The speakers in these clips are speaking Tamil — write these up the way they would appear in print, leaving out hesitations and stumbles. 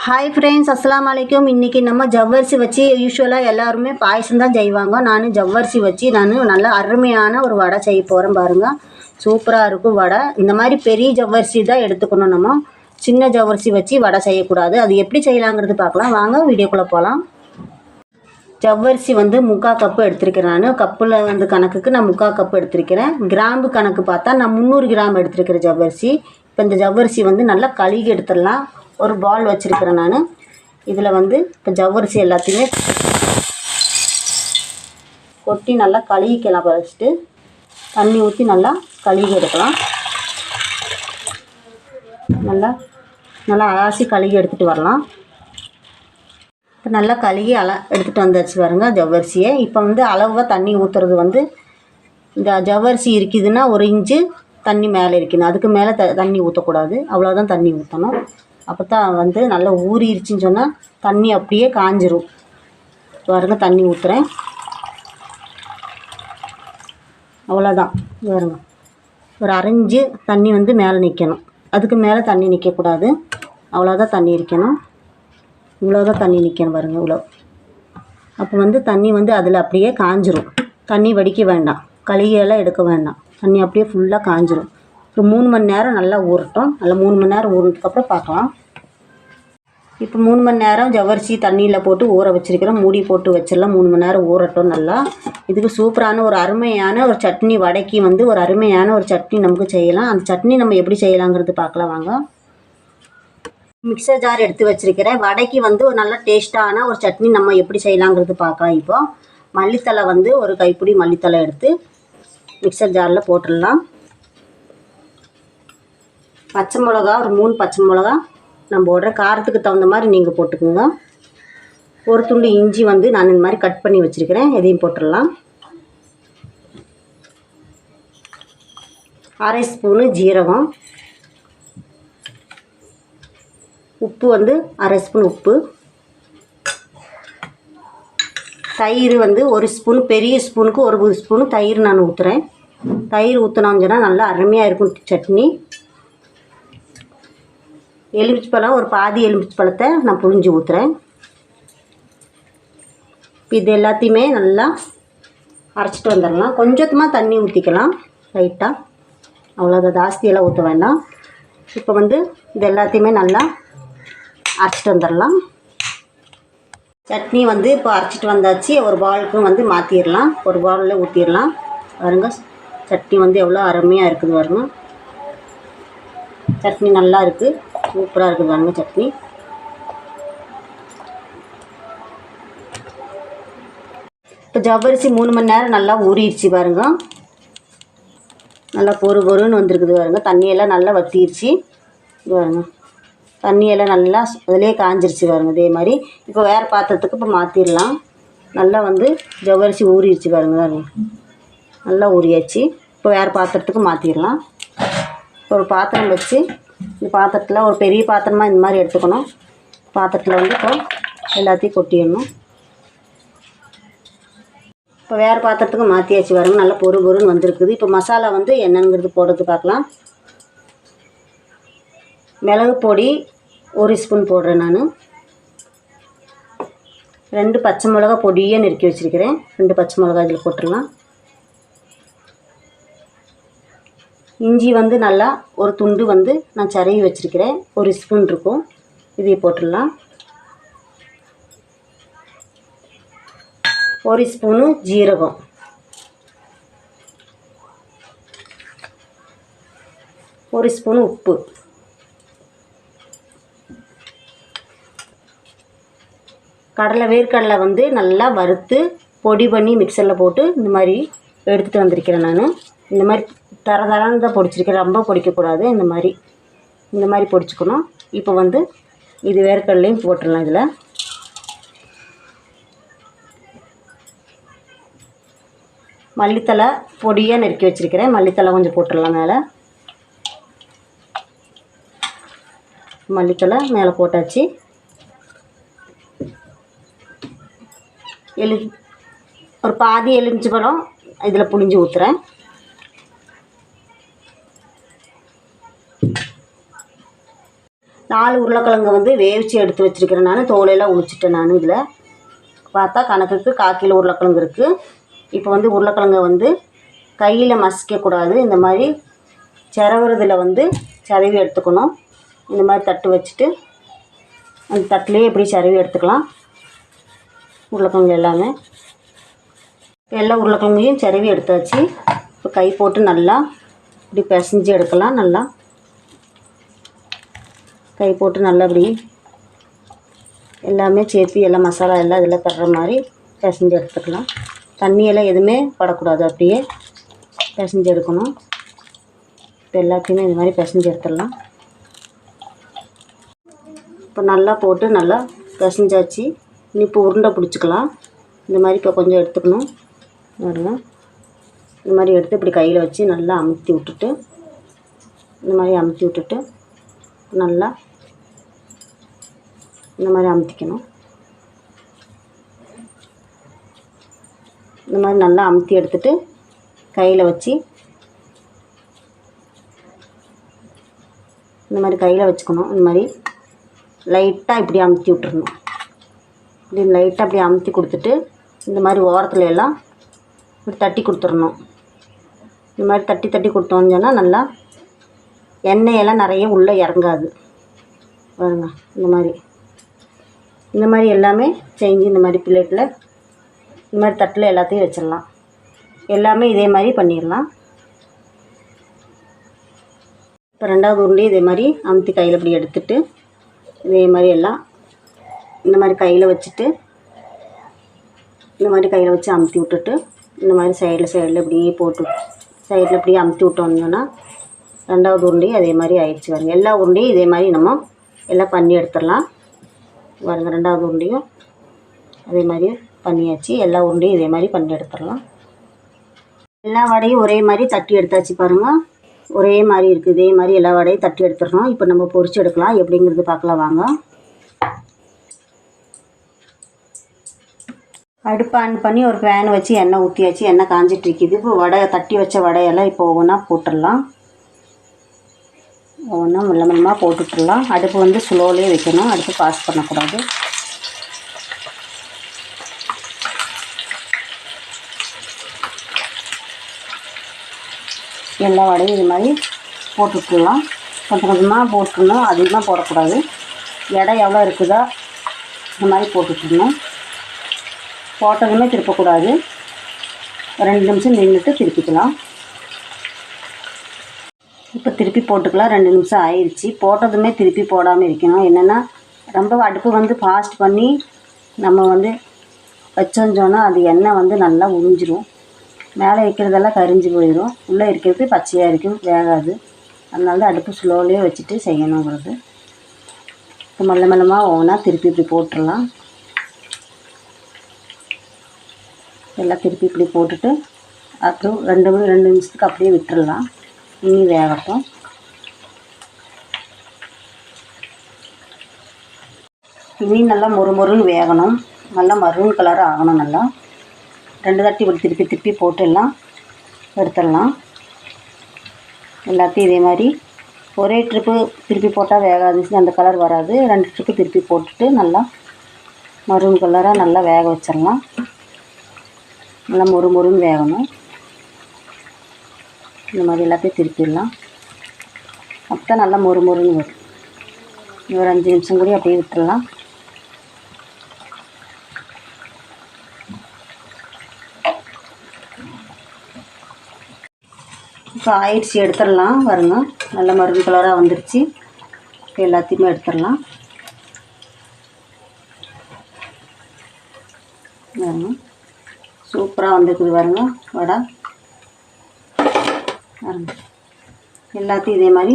ஹாய் ஃப்ரெண்ட்ஸ், அஸ்ஸலாமு அலைக்கும். இன்றைக்கி நம்ம ஜவ்வரிசி வச்சு யூஸ்வலாக எல்லாருமே பாயசம் தான் செய்வாங்க. நான் ஜவ்வரிசி வச்சு நல்லா அருமையான ஒரு வடை செய்ய போகிறேன் பாருங்கள். சூப்பராக இருக்கும் வடை. இந்த மாதிரி பெரிய ஜவ்வரிசி தான் எடுத்துக்கணும். நம்ம சின்ன ஜவ்வரிசி வச்சு வடை செய்யக்கூடாது. அது எப்படி செய்யலாங்கிறது பார்க்கலாம். வாங்க வீடியோக்குள்ளே போகலாம். ஜவ்வரிசி 3/4 கப்பு எடுத்துருக்கிறேன். நான் கப்பில் கணக்குக்கு நான் 3/4 கப்பு எடுத்துருக்கிறேன். கிராம்பு கணக்கு பார்த்தா நான் 300 கிராம் எடுத்துருக்கிறேன் ஜவ்வரிசி. இப்போ இந்த ஜவ்வரிசி நல்லா கழுகி எடுத்துடலாம். ஒரு பால் வச்சுருக்கிறேன் நான். இதில் இப்போ ஜவ்வரிசி எல்லாத்தையுமே கொட்டி நல்லா கழுகிக்கலாம். ஃபஸ்ட்டு தண்ணி ஊற்றி நல்லா கழுகி எடுக்கலாம். நல்லா அலசி கழுகி எடுத்துகிட்டு வரலாம். இப்போ நல்லா கழுகி எடுத்துகிட்டு வந்தாச்சு பாருங்கள் ஜவ்வரிசியை. இப்போ அளவாக தண்ணி ஊற்றுறது இந்த ஜவ்வரிசி இருக்குதுன்னா 1 இன்ச்சு தண்ணி மேலே இருக்கணும். அதுக்கு மேலே தண்ணி ஊற்றக்கூடாது. அவ்வளோதான் தண்ணி ஊற்றணும். அப்போ தான் நல்லா ஊறிடுச்சின்னு சொன்னால் தண்ணி அப்படியே காஞ்சிரும். பாருங்க தண்ணி ஊற்றுறேன். அவ்வளோதான் பாருங்க. ஒரு 1/2 இன்ச்சு தண்ணி மேலே நிற்கணும். அதுக்கு மேலே தண்ணி நிற்கக்கூடாது. அவ்வளோதான் தண்ணி இருக்கணும். இவ்வளோதான் தண்ணி நிற்கணும் பாருங்கள். இவ்வளோ அப்போ தண்ணி அதில் அப்படியே காஞ்சிரும். தண்ணி வடிக்க வேண்டாம், கழுகியெல்லாம் எடுக்க வேண்டாம். தண்ணி அப்படியே ஃபுல்லாக காஞ்சிரும். ஒரு 3 மணி நேரம் நல்லா ஊறட்டும். நல்லா 3 மணி நேரம் ஊறினதுக்கப்புறம் பார்க்கலாம். இப்போ 3 மணி நேரம் ஜவ்வரிசி தண்ணியில் போட்டு ஊற வச்சுருக்கிறோம். மூடி போட்டு வச்சிடலாம். 3 மணி நேரம் ஊறட்டும் நல்லா. இதுக்கு சூப்பரான ஒரு அருமையான ஒரு சட்னி, வடைக்கு ஒரு அருமையான ஒரு சட்னி நமக்கு செய்யலாம். அந்த சட்னி நம்ம எப்படி செய்யலாங்கிறது பார்க்கலாம் வாங்க. மிக்சர் ஜார் எடுத்து வச்சுருக்கிறேன். வடைக்கு ஒரு நல்ல டேஸ்ட்டான ஒரு சட்னி நம்ம எப்படி செய்யலாங்கிறது பார்க்கலாம். இப்போ மல்லித்தலை ஒரு கைப்பிடி மல்லித்தலை எடுத்து மிக்சர் ஜாரில் போட்டுடலாம். பச்சை மிளகா ஒரு 3 பச்சை மிளகா நான் போடுறேன். காரத்துக்கு தகுந்த மாதிரி நீங்கள் போட்டுக்கோங்க. ஒரு துண்டு இஞ்சி நான் இந்த மாதிரி கட் பண்ணி வச்சுருக்கிறேன். எதையும் போட்டுடலாம். 1/2 ஸ்பூனு ஜீரகம், உப்பு 1/2 ஸ்பூன் உப்பு, தயிர் 1 ஸ்பூன், பெரிய ஸ்பூனுக்கு 1 ஸ்பூனு தயிர் நான் ஊற்றுறேன். தயிர் ஊற்றினோம்னு சொன்னால் நல்லா அருமையாக இருக்கும் சட்னி. எலுமிச்சை பழம் ஒரு பாதி எலுமிச்சை பழத்தை நான் புழிஞ்சு ஊற்றுறேன். இது எல்லாத்தையுமே நல்லா அரைச்சிட்டு வந்துடலாம். கொஞ்சமாக தண்ணி ஊற்றிக்கலாம் லைட்டாக. அவ்வளோதான், ஜாஸ்தியெல்லாம் ஊற்ற வேண்டாம். இப்போ இது எல்லாத்தையுமே நல்லா அரைச்சிட்டு வந்துடலாம். சட்னி இப்போ அரைச்சிட்டு வந்தாச்சு. ஒரு பாலுக்கு மாற்றிடலாம். ஒரு பாலில் ஊற்றிடலாம். பாருங்க சட்னி எவ்வளோ அருமையாக இருக்குது பாருங்க. சட்னி நல்லா இருக்குது, சூப்பராக இருக்குது பாருங்க சட்னி. இப்போ ஜவ்வரிசி 3 மணி நேரம் நல்லா ஊறிடுச்சு பாருங்க. நல்லா பொறுன்னு வந்திருக்குது பாருங்க. தண்ணியெல்லாம் நல்லா வற்றிடுச்சு பாருங்க. தண்ணியெல்லாம் நல்லா அதிலே காஞ்சிருச்சு பாருங்க. இதே மாதிரி இப்போ வேறு பாத்திரத்துக்கு இப்போ மாற்றிடலாம். நல்லா ஜவ்வரிசி ஊறிடுச்சு பாருங்க. நல்லா ஊறியாச்சு. இப்போ வேறு பாத்திரத்துக்கு மாற்றிடலாம். ஒரு பாத்திரம் வச்சு இந்த பாத்திரத்தில் ஒரு பெரிய பாத்திரமாக இந்த மாதிரி எடுத்துக்கணும். பாத்திரத்தில் இப்போ எல்லாத்தையும் கொட்டிடணும். இப்போ வேறு பாத்திரத்துக்கு மாற்றியாச்சு பாருங்க. நல்லா பொறுன்னு வந்திருக்குது. இப்போ மசாலா என்னங்கிறது போடுறது பார்க்கலாம். மிளகு பொடி 1 ஸ்பூன் போடுறேன் நான். 2 பச்சை மிளகா பொடியாக நறுக்கி வச்சுருக்கிறேன். 2 பச்சை மிளகா இதில் போட்டுடலாம். இஞ்சி நல்லா ஒரு துண்டு நான் சரவி வச்சுருக்கிறேன். 1 ஸ்பூன் இருக்கும். இதை போட்டுடலாம். 1 ஸ்பூனு ஜீரகம், 1 ஸ்பூனு உப்பு, வேர்க்கடலை நல்லா வறுத்து பொடி பண்ணி மிக்சரில் போட்டு இந்த மாதிரி எடுத்துகிட்டு வந்திருக்கிறேன் நான். இந்த மாதிரி தரன்னு தான் பொடிச்சிருக்கிறேன். ரொம்ப பொடிக்கக்கூடாது. இந்த மாதிரி பொடிச்சுக்கணும். இப்போ இது வேர்க்கடலையும் போட்டுடலாம். இதில் மல்லித்தலை பொடியாக நறுக்கி வச்சுருக்கிறேன். மல்லித்தலை கொஞ்சம் போட்டுடலாம் மேலே. மல்லித்தலை மேலே போட்டாச்சு. ஒரு பாதி எலுமிச்சை பழம் இதில் புழிஞ்சு ஊற்றுறேன். 4 உருளைக்கிழங்கு வந்து வேவிச்சு எடுத்து வச்சுருக்கிறேன். நான் தோலையெல்லாம் உளிச்சிட்டேன். நான் இதில் பார்த்தா கணக்குக்கு 1/4 கிலோ உருளைக்கிழங்கு இருக்குது. இப்போ வந்து உருளைக்கிழங்கை வந்து கையில் மசிக்கக்கூடாது. இந்த மாதிரி சிரவுறதில் வந்து சிரவி எடுத்துக்கணும். இந்த மாதிரி தட்டு வச்சுட்டு அந்த தட்டிலே எப்படி சிரவி எடுத்துக்கலாம். உருளைக்கிழங்கு எல்லா உருளைக்கிழங்கையும் சிரவி எடுத்தாச்சு. இப்போ கை போட்டு நல்லா இப்படி பிசைஞ்சு எடுக்கலாம். நல்லா கை போட்டு நல்லா இப்படி எல்லாமே சேர்த்து எல்லாம் மசாலா எல்லாம் இதில் தர்ற மாதிரி பிசைஞ்சு எடுத்துக்கலாம். தண்ணியெல்லாம் எதுவுமே படக்கூடாது, அப்படியே பிசைஞ்சு எடுக்கணும். இப்போ எல்லாத்தையுமே இது மாதிரி பிசைஞ்சு எடுத்துடலாம். இப்போ நல்லா போட்டு நல்லா பிசைஞ்சாச்சு. இனி இப்போ உருண்டை பிடிச்சிக்கலாம். இந்த மாதிரி இப்போ கொஞ்சம் எடுத்துக்கணும். பாருங்க, இந்த மாதிரி எடுத்து இப்படி கையில் வச்சு நல்லா அமுத்தி விட்டுட்டு இந்த மாதிரி அமுத்தி விட்டுட்டு நல்லா இந்த மாதிரி அமுத்திக்கணும். இந்த மாதிரி நல்லா அமுத்தி எடுத்துட்டு கையில் வச்சு இந்த மாதிரி கையில் வச்சுக்கணும். இந்த மாதிரி லைட்டாக இப்படி அமுத்தி விட்டுறணும். இப்படி லைட்டாக அப்படி அமுத்தி கொடுத்துட்டு இந்த மாதிரி ஓரத்தில் எல்லாம் இப்படி தட்டி கொடுத்துடணும். இந்த மாதிரி தட்டி தட்டி கொடுத்தோன்னு சொன்னால் நல்லா எண்ணெயெல்லாம் நிறைய உள்ளே இறங்காது. பாருங்க, இந்த மாதிரி எல்லாமே செஞ்சு இந்த மாதிரி பிளேட்டில் இந்த மாதிரி தட்டில் எல்லாத்தையும் வச்சிடலாம். எல்லாமே இதே மாதிரி பண்ணிடலாம். இப்போ 2வது உருண்டையும் இதே மாதிரி அமுத்தி கையில் இப்படி எடுத்துட்டு இதே மாதிரி எல்லாம் இந்த மாதிரி கையில் வச்சுட்டு இந்த மாதிரி கையில் வச்சு அமுத்தி விட்டுட்டு இந்த மாதிரி சைடில் இப்படியே போட்டு சைடில் இப்படியே அமுத்தி விட்டோம்னா 2வது உருண்டையும் அதே மாதிரி ஆயிடுச்சு. பாருங்கள், எல்லா உருண்டையும் இதே மாதிரி நம்ம எல்லாம் பண்ணி எடுத்துடலாம். பாருங்கள், 2வது உருண்டையும் அதே மாதிரி பண்ணியாச்சு. எல்லா உருண்டையும் இதே மாதிரி பண்ணி எடுத்துடலாம். எல்லா வடையும் ஒரே மாதிரி தட்டி எடுத்தாச்சு. பாருங்கள், ஒரே மாதிரி இருக்குது. இதே மாதிரி எல்லா வடையும் தட்டி எடுத்துடணும். இப்போ நம்ம பொரிச்சு எடுக்கலாம். எப்படிங்கிறது பார்க்கலாம் வாங்க. அடுப்பு ஆன் பண்ணி ஒரு பேன் வச்சு எண்ணெய் ஊற்றியாச்சு. எண்ணெய் காஞ்சிட்ருக்குது. இப்போ வடை தட்டி வச்ச வடையெல்லாம் இப்போ ஒவ்வொன்றா போட்டுடலாம். ஒவ்வொன்றா மெல்லமாக போட்டுட்டுடலாம். அடுப்பு வந்து ஸ்லோலேயே வைக்கணும். அடுப்பு பாஸ் பண்ணக்கூடாது. எல்லா வடையும் இது மாதிரி போட்டுட்டுலாம். கொஞ்சம் கொஞ்சமாக போட்டுடணும். அதிகமாக போடக்கூடாது. எடை எவ்வளோ இருக்குதோ இந்த மாதிரி போட்டுட்டுடணும். போட்டதுமே திருப்பக்கூடாது. 2 நிமிஷம் நின்றுட்டு திருப்பிக்கலாம். இப்போ திருப்பி போட்டுக்கலாம். 2 நிமிஷம் ஆயிடுச்சு. போட்டதுமே திருப்பி போடாமல் இருக்கணும். என்னென்னா ரொம்ப அடுப்பு வந்து ஃபாஸ்ட் பண்ணி நம்ம வந்து வச்சோஞ்சோன்னா அது எண்ணெய் வந்து நல்லா உறிஞ்சிரும். மேலே வைக்கிறதெல்லாம் கரிஞ்சு போயிடும். உள்ளே இருக்கிறது பச்சையாக இருக்கும், வேகாது. அதனால தான் அடுப்பு ஸ்லோலேயே வச்சுட்டு செய்யணுங்கிறது. இப்போ மெல்லமாக ஒவ்வொன்றா திருப்பி இப்படி போட்டுடலாம். எல்லாம் திருப்பி இப்படி போட்டுட்டு அப்புறம் 2 நிமிஷத்துக்கு அப்படியே விட்டுடலாம். இனி வேகட்டும். இனி நல்லா மொறுன்னு வேகணும். நல்லா மரூன் கலர் ஆகணும். நல்லா 2 தட்டி இப்படி திருப்பி போட்டு எல்லாம் எடுத்துடலாம். எல்லாத்தையும் இதே மாதிரி ஒரே ட்ரிப்பு திருப்பி போட்டால் வேகாது, அந்த கலர் வராது. 2 ட்ரிப்பு திருப்பி போட்டுட்டு நல்லா மரூன் கலராக நல்லா வேக வச்சிடலாம். நல்லா மொறுன்னு வேகணும். இந்த மாதிரி எல்லாத்தையும் திருப்பிடலாம். அப்போ தான் நல்லா மொறுன்னு வரும். ஒரு 5 நிமிஷம் கூட அப்படியே விட்டுடலாம். இப்போ ஆயிடுச்சு, எடுத்துடலாம். பாருங்க, நல்ல மரூன் கலராக வந்துடுச்சு. இப்போ எல்லாத்தையுமே எடுத்துடலாம். பாருங்க, சூப்பராக வந்துருக்குது. பாருங்க, வடை பாருங்க. எல்லாத்தையும் இதே மாதிரி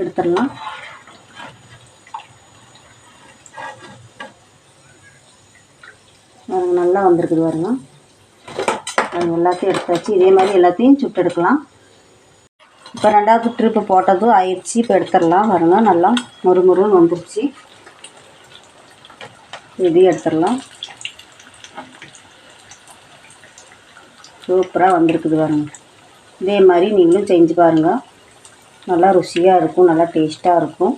எடுத்துடலாம். பாருங்க, நல்லா வந்திருக்குது. பாருங்க, அது எல்லாத்தையும் எடுத்தாச்சு. இதே மாதிரி எல்லாத்தையும் சுட்டு எடுக்கலாம். இப்போ 2வது ட்ரிப்பு போட்டதும் ஆயிடுச்சு. இப்போ எடுத்துடலாம். பாருங்க, நல்லா மொறுன்னு வந்துருச்சு. இதையும் எடுத்துடலாம். சூப்பராக வந்திருக்குது. பாருங்க, இதே மாதிரி நீங்களும் செஞ்சு பாருங்கள். நல்லா ருசியாக இருக்கும், நல்லா டேஸ்ட்டாக இருக்கும்.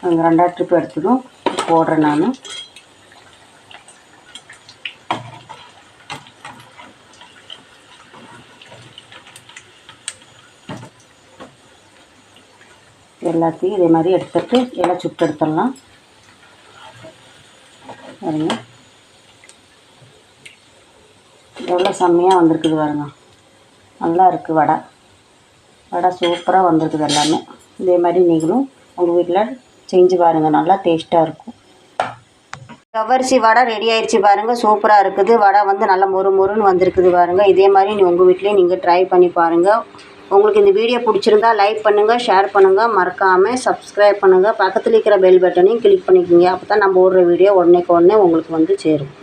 அந்த 2 ட்ரிப் எடுத்ததும் போடுறேன் நான். எல்லாத்தையும் இதே மாதிரி எடுத்துட்டு எல்லாம் சுட்டு எடுத்துடலாம். பாருங்க எவ்வளோ செம்மையாக வந்திருக்குது பாருங்க. நல்லா இருக்குது வடை சூப்பராக வந்திருக்குது எல்லாமே. இதே மாதிரி நீங்களும் உங்கள் வீட்டில் செஞ்சு பாருங்கள், நல்லா டேஸ்ட்டாக இருக்கும். ஜவ்வரிசி வடை ரெடி ஆயிடுச்சு பாருங்கள். சூப்பராக இருக்குது. வடை வந்து நல்லா மொறுன்னு வந்திருக்குது பாருங்கள். இதே மாதிரி உங்கள் வீட்டிலே நீங்கள் ட்ரை பண்ணி பாருங்கள். உங்களுக்கு இந்த வீடியோ பிடிச்சிருந்தா லைக் பண்ணுங்கள், ஷேர் பண்ணுங்கள், மறக்காமல் சப்ஸ்கிரைப் பண்ணுங்கள். பக்கத்தில் இருக்கிற பெல் பட்டனையும் கிளிக் பண்ணிக்கோங்க. அப்போ தான் நம்ம போடுற வீடியோ உடனே உங்களுக்கு வந்து சேரும்.